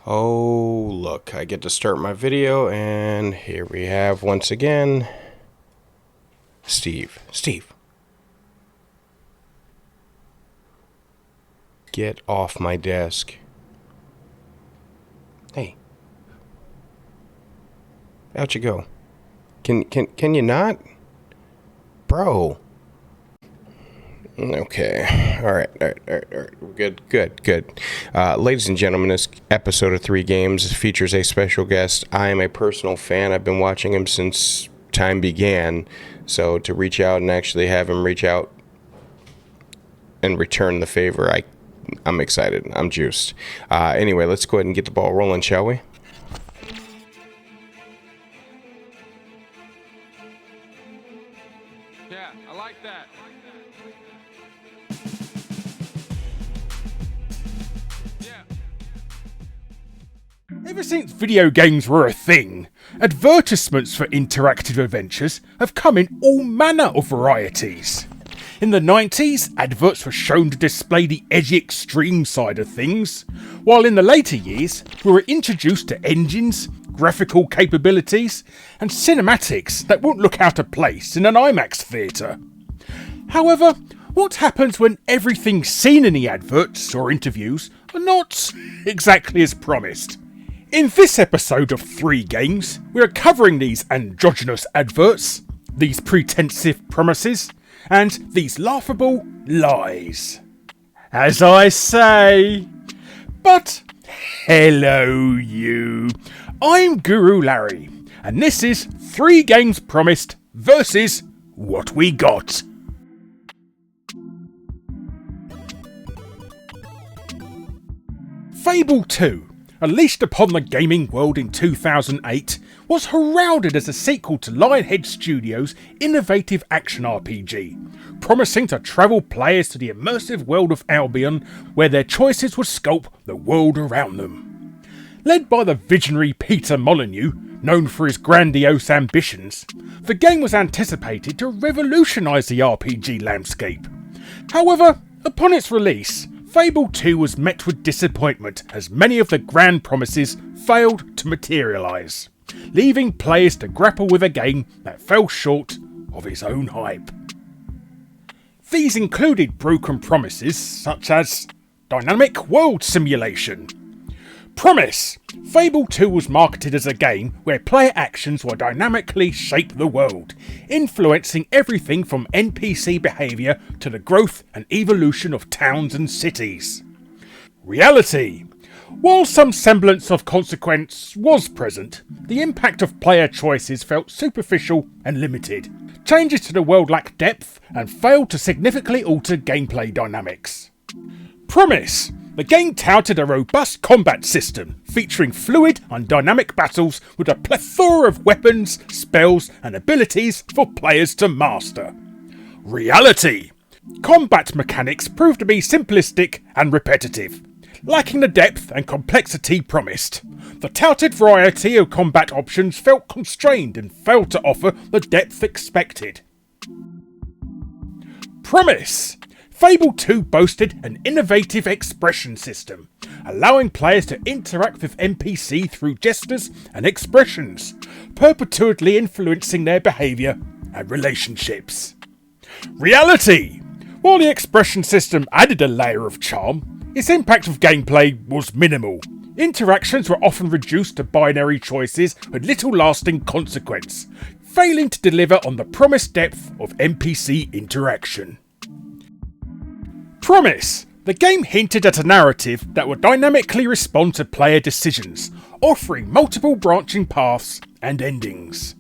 Oh, look, I get to start my video, and here we have, once again, Steve. Steve. Get off my desk. Hey. Out you go. Can you not? Bro. Okay. All right. Good. Ladies and gentlemen, this episode of 3 Games features a special guest. I am a personal fan. I've been watching him since time began. So to reach out and actually have him reach out and return the favor, I'm excited. I'm juiced. Anyway, let's go ahead and get the ball rolling, shall we? Yeah, I like that. Ever since video games were a thing, advertisements for interactive adventures have come in all manner of varieties. In the 90s, adverts were shown to display the edgy extreme side of things, while in the later years, we were introduced to engines, graphical capabilities, and cinematics that won't look out of place in an IMAX theatre. However, what happens when everything seen in the adverts or interviews are not exactly as promised? In this episode of 3 Games, we are covering these androgynous adverts, these pretensive promises, and these laughable lies. As I say. But, hello you. I'm Guru Larry, and this is 3 Games Promised versus What We Got. Fable 2, released upon the gaming world in 2008, was heralded as a sequel to Lionhead Studios' innovative action RPG, promising to travel players to the immersive world of Albion, where their choices would sculpt the world around them. Led by the visionary Peter Molyneux, known for his grandiose ambitions, the game was anticipated to revolutionise the RPG landscape. However, upon its release, Fable 2 was met with disappointment as many of the grand promises failed to materialise, leaving players to grapple with a game that fell short of its own hype. These included broken promises such as dynamic world simulation. Promise! Fable 2 was marketed as a game where player actions will dynamically shape the world, influencing everything from NPC behaviour to the growth and evolution of towns and cities. Reality! While some semblance of consequence was present, the impact of player choices felt superficial and limited. Changes to the world lacked depth and failed to significantly alter gameplay dynamics. Promise! The game touted a robust combat system, featuring fluid and dynamic battles with a plethora of weapons, spells, and abilities for players to master. Reality! Combat mechanics proved to be simplistic and repetitive, lacking the depth and complexity promised. The touted variety of combat options felt constrained and failed to offer the depth expected. Promise! Fable 2 boasted an innovative expression system, allowing players to interact with NPC through gestures and expressions, perpetually influencing their behaviour and relationships. Reality! While the expression system added a layer of charm, its impact of gameplay was minimal. Interactions were often reduced to binary choices with little lasting consequence, failing to deliver on the promised depth of NPC interaction. Promise! The game hinted at a narrative that would dynamically respond to player decisions, offering multiple branching paths and endings.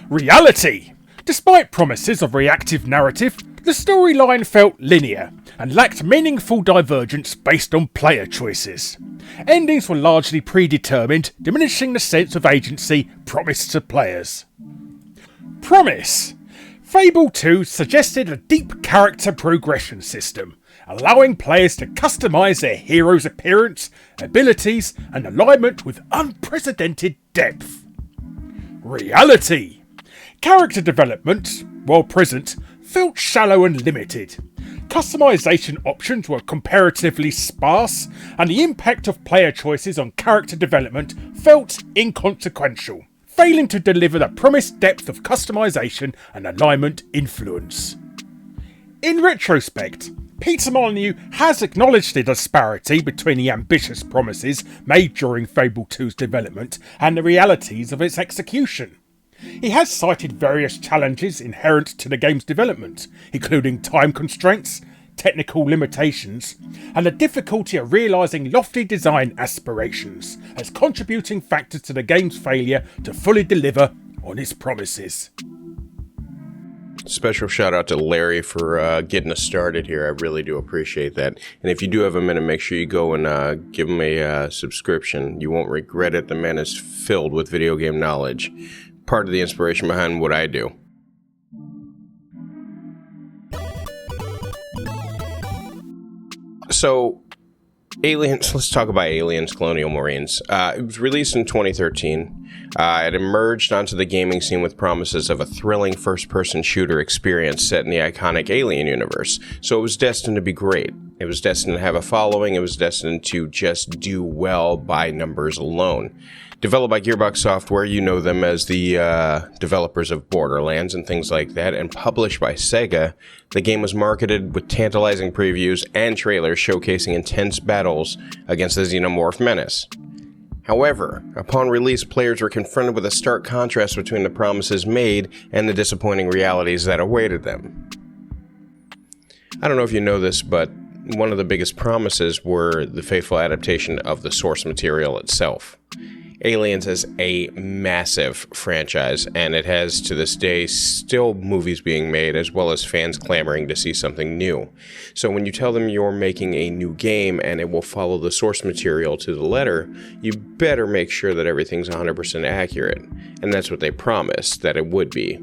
Reality! Despite promises of reactive narrative, the storyline felt linear and lacked meaningful divergence based on player choices. Endings were largely predetermined, diminishing the sense of agency promised to players. Promise! Fable 2 suggested a deep character progression system, allowing players to customise their hero's appearance, abilities, and alignment with unprecedented depth. Reality! Character development, while present, felt shallow and limited. customization options were comparatively sparse, and the impact of player choices on character development felt inconsequential, failing to deliver the promised depth of customization and alignment influence. In retrospect, Peter Molyneux has acknowledged the disparity between the ambitious promises made during Fable 2's development and the realities of its execution. He has cited various challenges inherent to the game's development, including time constraints, technical limitations, and the difficulty of realising lofty design aspirations as contributing factors to the game's failure to fully deliver on its promises. Special shout out to Larry for getting us started here. I really do appreciate that. And if you do have a minute, make sure you go and give him a subscription. You won't regret it. The man is filled with video game knowledge. Part of the inspiration behind what I do. So, Aliens, let's talk about Aliens Colonial Marines. It was released in 2013. It emerged onto the gaming scene with promises of a thrilling first-person shooter experience set in the iconic Alien universe. So it was destined to be great. It was destined to have a following. It was destined to just do well by numbers alone. Developed by Gearbox Software, you know them as the developers of Borderlands and things like that, and published by Sega, the game was marketed with tantalizing previews and trailers showcasing intense battles against the Xenomorph menace. However, upon release, players were confronted with a stark contrast between the promises made and the disappointing realities that awaited them. I don't know if you know this, but one of the biggest promises were the faithful adaptation of the source material itself. Aliens is a massive franchise, and it has, to this day, still movies being made, as well as fans clamoring to see something new. So when you tell them you're making a new game and it will follow the source material to the letter, you better make sure that everything's 100% accurate. And that's what they promised, that it would be.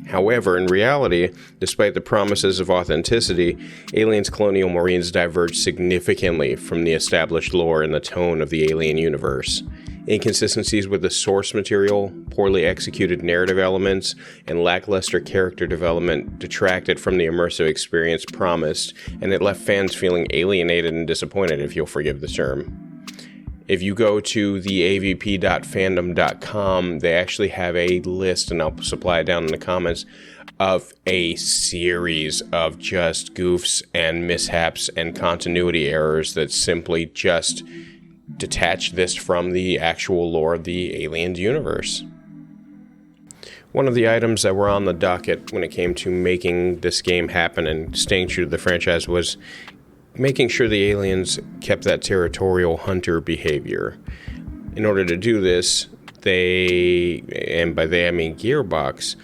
However, in reality, despite the promises of authenticity, Aliens Colonial Marines diverged significantly from the established lore and the tone of the Alien universe. Inconsistencies with the source material, poorly executed narrative elements, and lackluster character development detracted from the immersive experience promised, and it left fans feeling alienated and disappointed, if you'll forgive the term. If you go to the avp.fandom.com, they actually have a list, and I'll supply it down in the comments, of a series of just goofs and mishaps and continuity errors that simply just detach this from the actual lore of the Aliens universe. One of the items that were on the docket when it came to making this game happen and staying true to the franchise was making sure the aliens kept that territorial hunter behavior. In order to do this, they, and by they I mean Gearbox,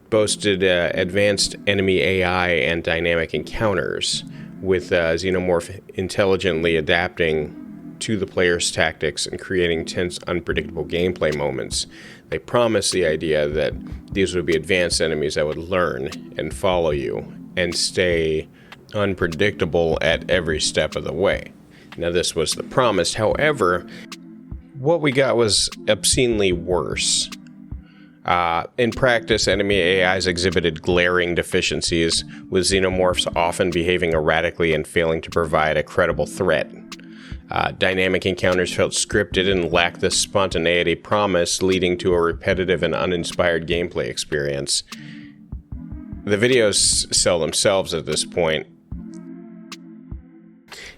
boasted advanced enemy AI and dynamic encounters, with Xenomorph intelligently adapting to the player's tactics and creating tense, unpredictable gameplay moments. They promised the idea that these would be advanced enemies that would learn and follow you and stay unpredictable at every step of the way. Now, this was the promise. However, what we got was obscenely worse. In practice, enemy AIs exhibited glaring deficiencies, with xenomorphs often behaving erratically and failing to provide a credible threat. Dynamic encounters felt scripted and lacked the spontaneity promised, leading to a repetitive and uninspired gameplay experience. The videos sell themselves at this point.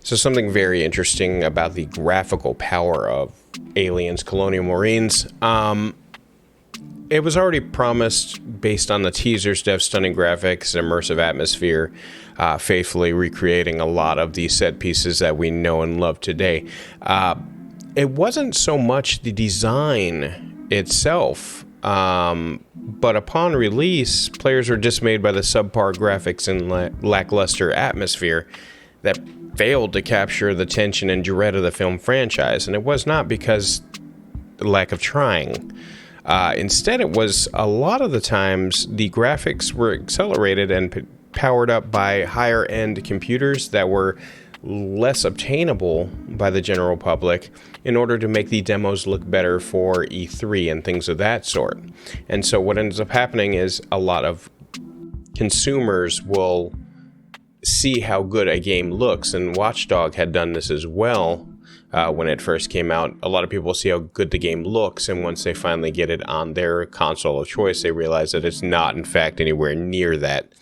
So something very interesting about the graphical power of Aliens Colonial Marines. It was already promised based on the teasers to have stunning graphics and immersive atmosphere, faithfully recreating a lot of the set pieces that we know and love today. It wasn't so much the design itself, but upon release, players were dismayed by the subpar graphics and lackluster atmosphere that failed to capture the tension and dread of the film franchise. And it was not because of lack of trying. Instead, it was a lot of the times the graphics were accelerated and powered up by higher-end computers that were less obtainable by the general public in order to make the demos look better for E3 and things of that sort. And so what ends up happening is a lot of consumers will see how good a game looks, and Watch Dogs had done this as well. When it first came out, a lot of people see how good the game looks, and once they finally get it on their console of choice, they realize that it's not, in fact, anywhere near that.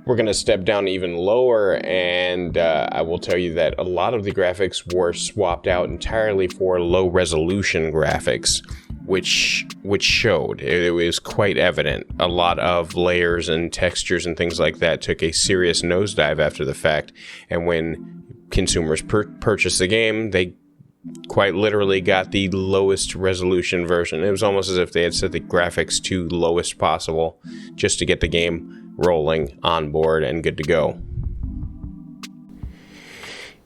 We're going to step down even lower, and I will tell you that a lot of the graphics were swapped out entirely for low-resolution graphics, which showed. It was quite evident. A lot of layers and textures and things like that took a serious nosedive after the fact, and when consumers purchased the game, they quite literally got the lowest resolution version. It was almost as if they had set the graphics to lowest possible just to get the game rolling, on board, and good to go.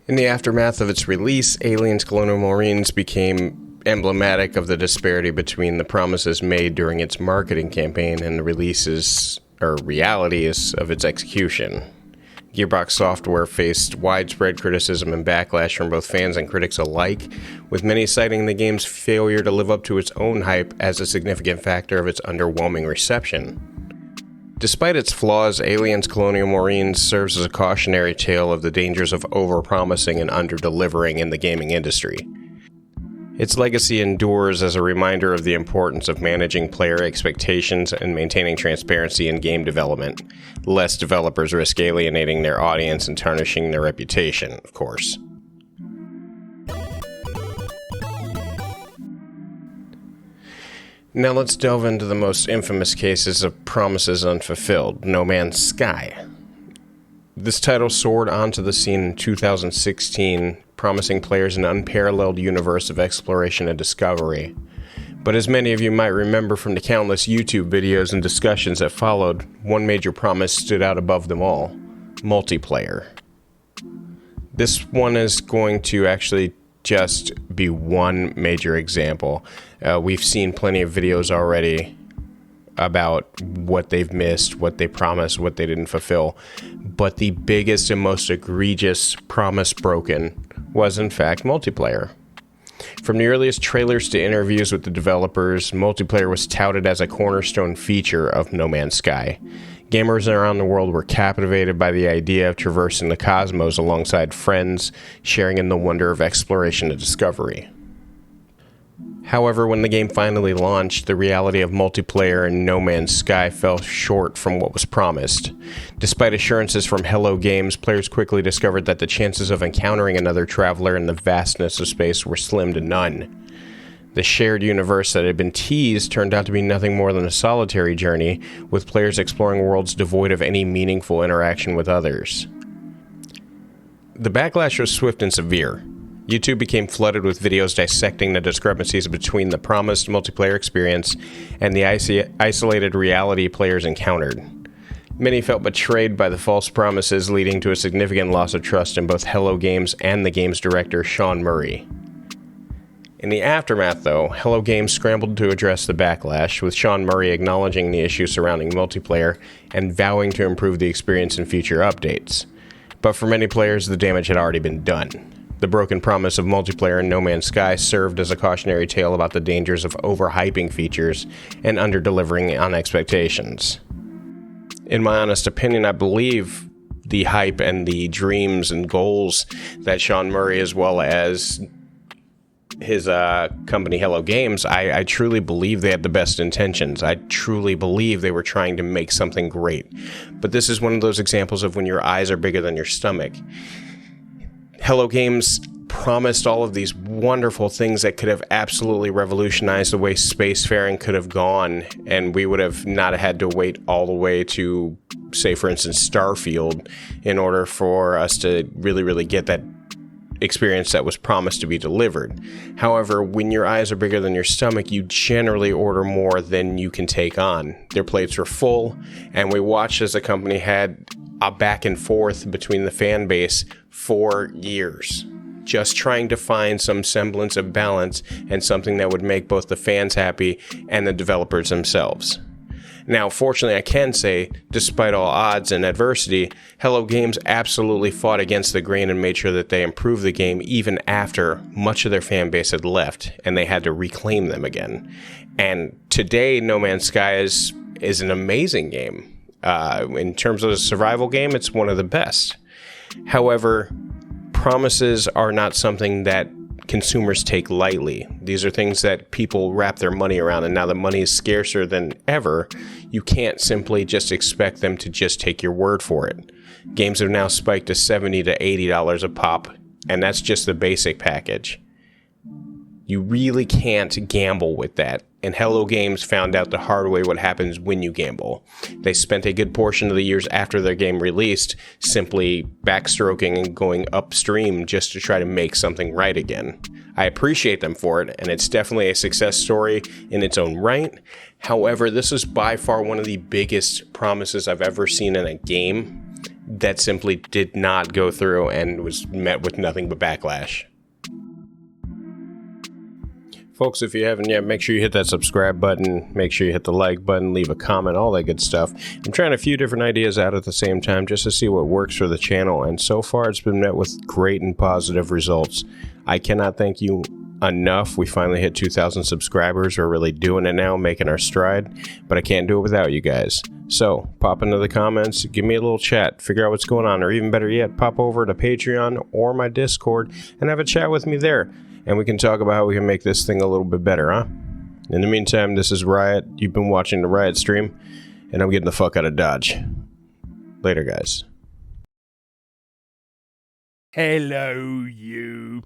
In the aftermath of its release, Aliens Colonial Marines became emblematic of the disparity between the promises made during its marketing campaign and the realities of its execution. Gearbox Software faced widespread criticism and backlash from both fans and critics alike, with many citing the game's failure to live up to its own hype as a significant factor of its underwhelming reception. Despite its flaws, Aliens Colonial Marines serves as a cautionary tale of the dangers of overpromising and underdelivering in the gaming industry. Its legacy endures as a reminder of the importance of managing player expectations and maintaining transparency in game development, lest developers risk alienating their audience and tarnishing their reputation, of course. Now let's delve into the most infamous cases of promises unfulfilled, No Man's Sky. This title soared onto the scene in 2016, promising players an unparalleled universe of exploration and discovery. But as many of you might remember from the countless YouTube videos and discussions that followed, one major promise stood out above them all: multiplayer. This one is going to actually just be one major example. We've seen plenty of videos already about what they've missed, what they promised, what they didn't fulfill. But the biggest and most egregious promise broken was, in fact, multiplayer. From the earliest trailers to interviews with the developers, multiplayer was touted as a cornerstone feature of No Man's Sky. Gamers around the world were captivated by the idea of traversing the cosmos alongside friends, sharing in the wonder of exploration and discovery. However, when the game finally launched, the reality of multiplayer in No Man's Sky fell short from what was promised. Despite assurances from Hello Games, players quickly discovered that the chances of encountering another traveler in the vastness of space were slim to none. The shared universe that had been teased turned out to be nothing more than a solitary journey, with players exploring worlds devoid of any meaningful interaction with others. The backlash was swift and severe. YouTube became flooded with videos dissecting the discrepancies between the promised multiplayer experience and the isolated reality players encountered. Many felt betrayed by the false promises, leading to a significant loss of trust in both Hello Games and the game's director, Sean Murray. In the aftermath, though, Hello Games scrambled to address the backlash, with Sean Murray acknowledging the issues surrounding multiplayer and vowing to improve the experience in future updates. But for many players, the damage had already been done. The broken promise of multiplayer in No Man's Sky served as a cautionary tale about the dangers of overhyping features and under-delivering on expectations. In my honest opinion, I believe the hype and the dreams and goals that Sean Murray, as well as his company Hello Games, I truly believe they had the best intentions. I truly believe they were trying to make something great. But this is one of those examples of when your eyes are bigger than your stomach. Hello Games promised all of these wonderful things that could have absolutely revolutionized the way spacefaring could have gone, and we would have not had to wait all the way to, say, for instance, Starfield in order for us to really get that experience that was promised to be delivered. However, when your eyes are bigger than your stomach, you generally order more than you can take on. Their plates were full, and we watched as the company had a back and forth between the fan base for years, just trying to find some semblance of balance and something that would make both the fans happy and the developers themselves. Now, fortunately, I can say, despite all odds and adversity, Hello Games absolutely fought against the grain and made sure that they improved the game even after much of their fan base had left and they had to reclaim them again. And today, No Man's Sky is an amazing game. In terms of a survival game, it's one of the best. However, promises are not something that consumers take lightly. These are things that people wrap their money around, and now that money is scarcer than ever, you can't simply just expect them to just take your word for it. Games have now spiked to $70 to $80 a pop, and that's just the basic package. You really can't gamble with that, and Hello Games found out the hard way what happens when you gamble. They spent a good portion of the years after their game released simply backstroking and going upstream just to try to make something right again. I appreciate them for it, and it's definitely a success story in its own right. However, this is by far one of the biggest promises I've ever seen in a game that simply did not go through and was met with nothing but backlash. Folks, if you haven't yet, make sure you hit that subscribe button, make sure you hit the like button, leave a comment, all that good stuff. I'm trying a few different ideas out at the same time just to see what works for the channel, and so far it's been met with great and positive results. I cannot thank you enough. We finally hit 2,000 subscribers. We're really doing it now, making our stride, but I can't do it without you guys. So, pop into the comments, give me a little chat, figure out what's going on, or even better yet, pop over to Patreon or my Discord and have a chat with me there. And we can talk about how we can make this thing a little bit better, huh? In the meantime, this is Riot. You've been watching the Riot stream, and I'm getting the fuck out of Dodge. Later, guys. Hello, you.